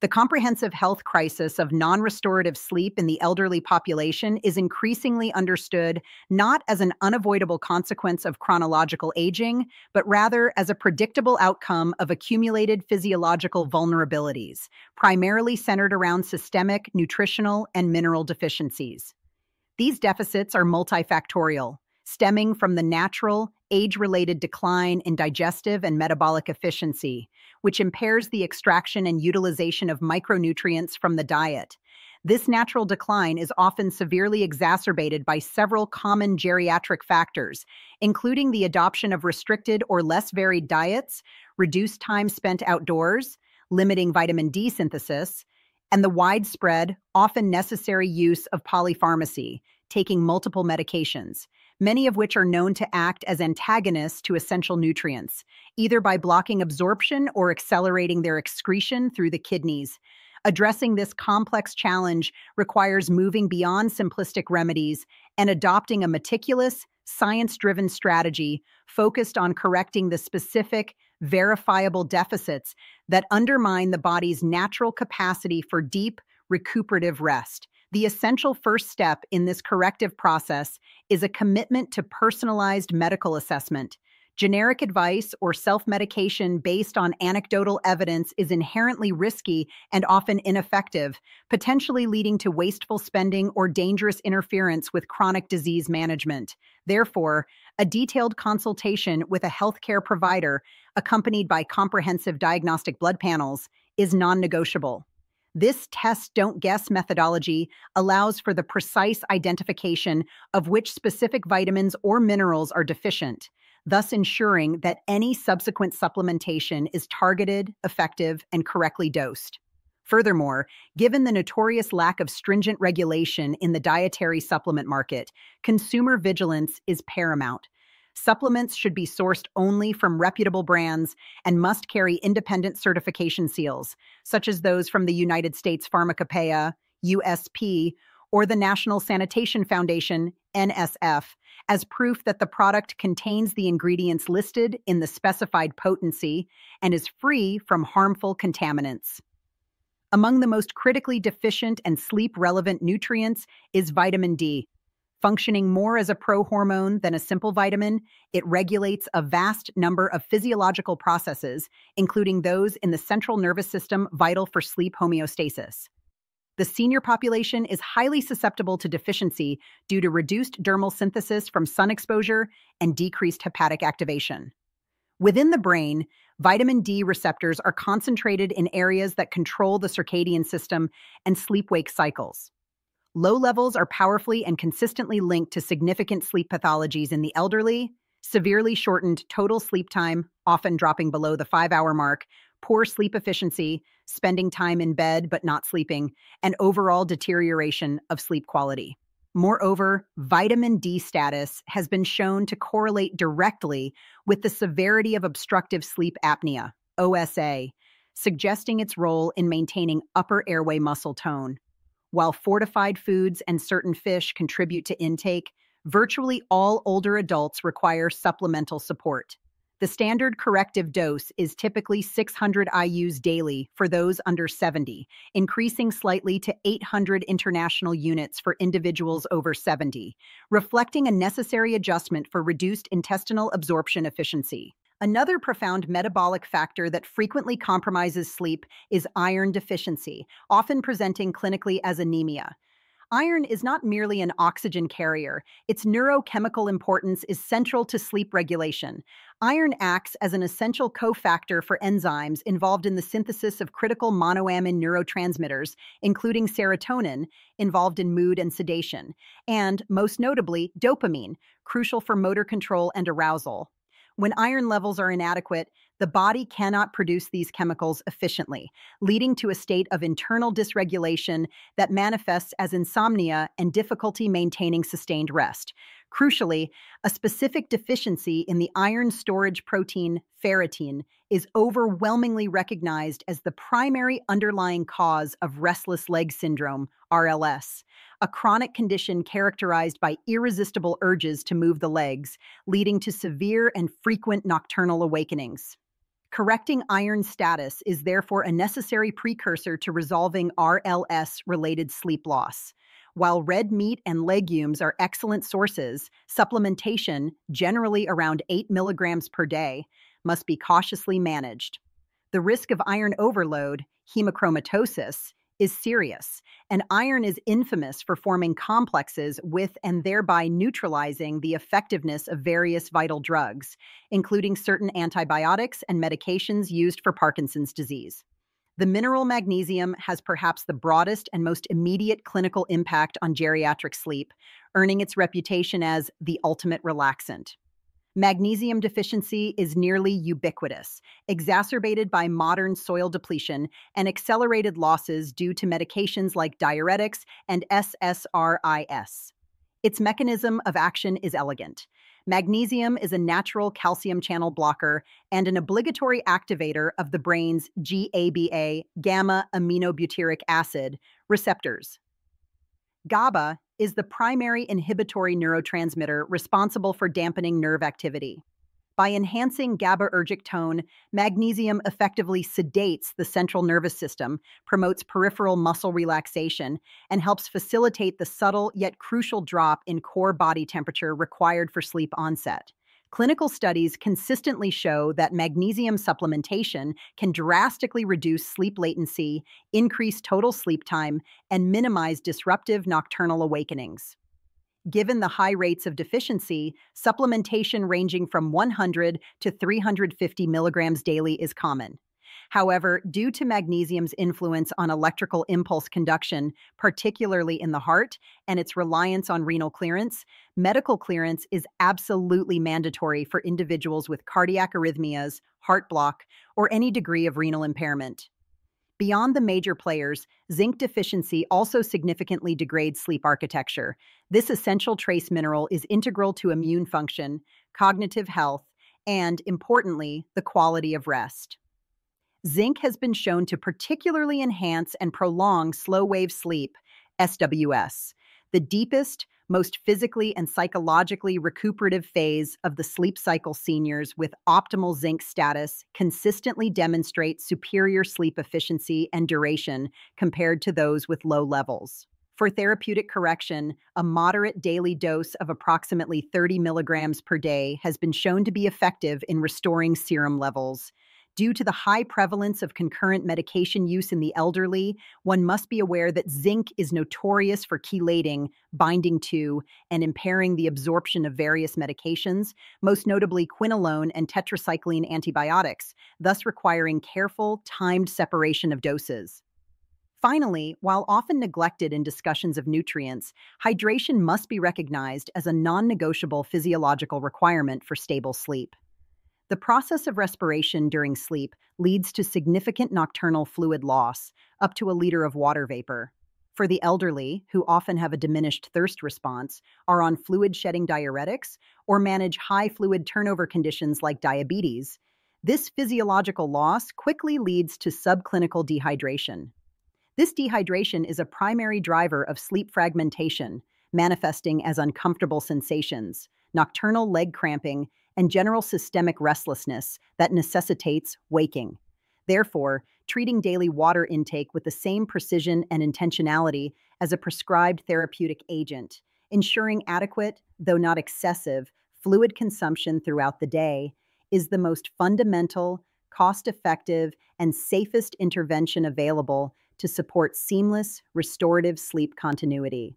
The comprehensive health crisis of non-restorative sleep in the elderly population is increasingly understood not as an unavoidable consequence of chronological aging, but rather as a predictable outcome of accumulated physiological vulnerabilities, primarily centered around systemic, nutritional, and mineral deficiencies. These deficits are multifactorial, stemming from the natural, age-related decline in digestive and metabolic efficiency, which impairs the extraction and utilization of micronutrients from the diet. This natural decline is often severely exacerbated by several common geriatric factors, including the adoption of restricted or less varied diets, reduced time spent outdoors, limiting vitamin D synthesis, and the widespread, often necessary use of polypharmacy, taking multiple medications, many of which are known to act as antagonists to essential nutrients, either by blocking absorption or accelerating their excretion through the kidneys. Addressing this complex challenge requires moving beyond simplistic remedies and adopting a meticulous, science-driven strategy focused on correcting the specific, verifiable deficits that undermine the body's natural capacity for deep, recuperative rest. The essential first step in this corrective process is a commitment to personalized medical assessment. Generic advice or self-medication based on anecdotal evidence is inherently risky and often ineffective, potentially leading to wasteful spending or dangerous interference with chronic disease management. Therefore, a detailed consultation with a healthcare provider, accompanied by comprehensive diagnostic blood panels, is non-negotiable. This test-don't-guess methodology allows for the precise identification of which specific vitamins or minerals are deficient, thus ensuring that any subsequent supplementation is targeted, effective, and correctly dosed. Furthermore, given the notorious lack of stringent regulation in the dietary supplement market, consumer vigilance is paramount. Supplements should be sourced only from reputable brands and must carry independent certification seals, such as those from the United States Pharmacopeia, USP, or the National Sanitation Foundation, NSF, as proof that the product contains the ingredients listed in the specified potency and is free from harmful contaminants. Among the most critically deficient and sleep-relevant nutrients is vitamin D. Functioning more as a prohormone than a simple vitamin, it regulates a vast number of physiological processes, including those in the central nervous system vital for sleep homeostasis. The senior population is highly susceptible to deficiency due to reduced dermal synthesis from sun exposure and decreased hepatic activation. Within the brain, vitamin D receptors are concentrated in areas that control the circadian system and sleep-wake cycles. Low levels are powerfully and consistently linked to significant sleep pathologies in the elderly, severely shortened total sleep time, often dropping below the 5-hour mark, poor sleep efficiency, spending time in bed but not sleeping, and overall deterioration of sleep quality. Moreover, vitamin D status has been shown to correlate directly with the severity of obstructive sleep apnea, OSA, suggesting its role in maintaining upper airway muscle tone. While fortified foods and certain fish contribute to intake, virtually all older adults require supplemental support. The standard corrective dose is typically 600 IUs daily for those under 70, increasing slightly to 800 international units for individuals over 70, reflecting a necessary adjustment for reduced intestinal absorption efficiency. Another profound metabolic factor that frequently compromises sleep is iron deficiency, often presenting clinically as anemia. Iron is not merely an oxygen carrier. Its neurochemical importance is central to sleep regulation. Iron acts as an essential cofactor for enzymes involved in the synthesis of critical monoamine neurotransmitters, including serotonin, involved in mood and sedation, and, most notably, dopamine, crucial for motor control and arousal. When iron levels are inadequate, the body cannot produce these chemicals efficiently, leading to a state of internal dysregulation that manifests as insomnia and difficulty maintaining sustained rest. Crucially, a specific deficiency in the iron storage protein ferritin is overwhelmingly recognized as the primary underlying cause of restless leg syndrome, RLS, a chronic condition characterized by irresistible urges to move the legs, leading to severe and frequent nocturnal awakenings. Correcting iron status is therefore a necessary precursor to resolving RLS-related sleep loss. While red meat and legumes are excellent sources, supplementation, generally around 8 milligrams per day, must be cautiously managed. The risk of iron overload, hemochromatosis, is serious, and iron is infamous for forming complexes with and thereby neutralizing the effectiveness of various vital drugs, including certain antibiotics and medications used for Parkinson's disease. The mineral magnesium has perhaps the broadest and most immediate clinical impact on geriatric sleep, earning its reputation as the ultimate relaxant. Magnesium deficiency is nearly ubiquitous, exacerbated by modern soil depletion and accelerated losses due to medications like diuretics and SSRIs. Its mechanism of action is elegant. Magnesium is a natural calcium channel blocker and an obligatory activator of the brain's GABA, gamma aminobutyric acid, receptors. GABA is the primary inhibitory neurotransmitter responsible for dampening nerve activity. By enhancing GABAergic tone, magnesium effectively sedates the central nervous system, promotes peripheral muscle relaxation, and helps facilitate the subtle yet crucial drop in core body temperature required for sleep onset. Clinical studies consistently show that magnesium supplementation can drastically reduce sleep latency, increase total sleep time, and minimize disruptive nocturnal awakenings. Given the high rates of deficiency, supplementation ranging from 100 to 350 milligrams daily is common. However, due to magnesium's influence on electrical impulse conduction, particularly in the heart, and its reliance on renal clearance, medical clearance is absolutely mandatory for individuals with cardiac arrhythmias, heart block, or any degree of renal impairment. Beyond the major players, zinc deficiency also significantly degrades sleep architecture. This essential trace mineral is integral to immune function, cognitive health, and, importantly, the quality of rest. Zinc has been shown to particularly enhance and prolong slow-wave sleep, SWS, the deepest, most physically and psychologically recuperative phase of the sleep cycle. Seniors with optimal zinc status consistently demonstrate superior sleep efficiency and duration compared to those with low levels. For therapeutic correction, a moderate daily dose of approximately 30 milligrams per day has been shown to be effective in restoring serum levels. Due to the high prevalence of concurrent medication use in the elderly, one must be aware that zinc is notorious for chelating, binding to, and impairing the absorption of various medications, most notably quinolone and tetracycline antibiotics, thus requiring careful, timed separation of doses. Finally, while often neglected in discussions of nutrients, hydration must be recognized as a non-negotiable physiological requirement for stable sleep. The process of respiration during sleep leads to significant nocturnal fluid loss, up to a liter of water vapor. For the elderly, who often have a diminished thirst response, are on fluid-shedding diuretics, or manage high fluid turnover conditions like diabetes, this physiological loss quickly leads to subclinical dehydration. This dehydration is a primary driver of sleep fragmentation, manifesting as uncomfortable sensations, nocturnal leg cramping, and general systemic restlessness that necessitates waking. Therefore, treating daily water intake with the same precision and intentionality as a prescribed therapeutic agent, ensuring adequate, though not excessive, fluid consumption throughout the day, is the most fundamental, cost-effective, and safest intervention available to support seamless, restorative sleep continuity.